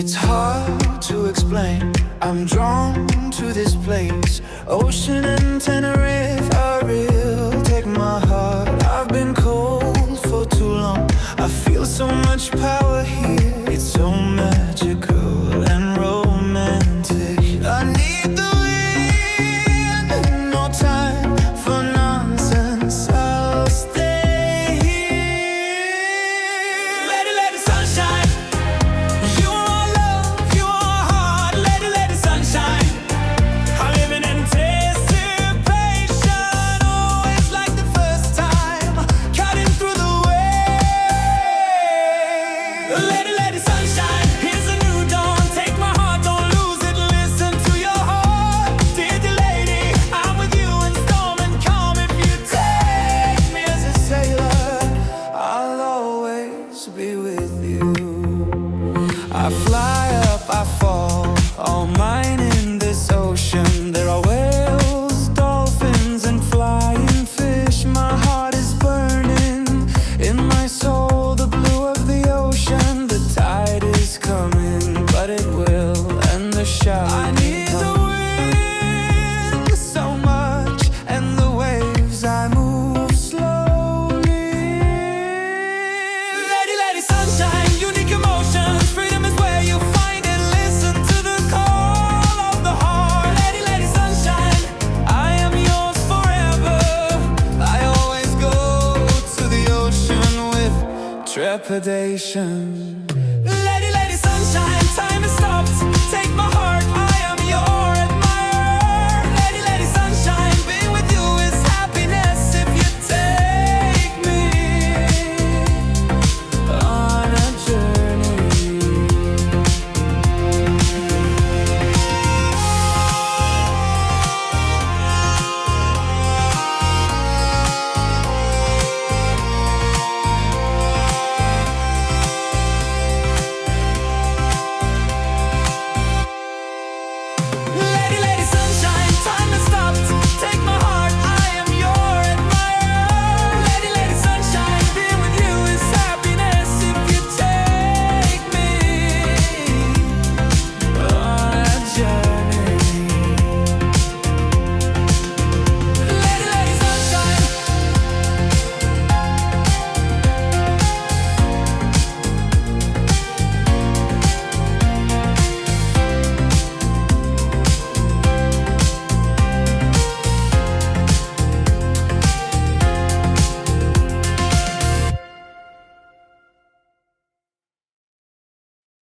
It's hard to explain, I'm drawn to this place. Ocean and Tenerife are real, take my heart. I've been cold for too long, I feel so much power here. It's so magical and romantic. I need the wind, no time for nonsense, I'll stay here. Let it sunshine. You are love, you are heart. Let it sunshine. I live in anticipation, always like the first time, cutting through the waves. Let it sunshine. Here's a new dawn, take my heart, don't lose it. Listen to your heart, dear lady. I'm with you in storm and calm. If you take me as a sailor, I'll always be with you. I fly up, I fall, all mine in this ocean. There are whales, dolphins, and flying fish. My heart is burning in my soul, the blue of the ocean. The tide is coming, but it will, and the shallow. I need the wind so much, and the waves. I move slowly. Let it sunshine, unique emotions. Freedom is where you find it. Listen to the call of the heart. Let it sunshine. I am yours forever. I always go to the ocean with trepidation.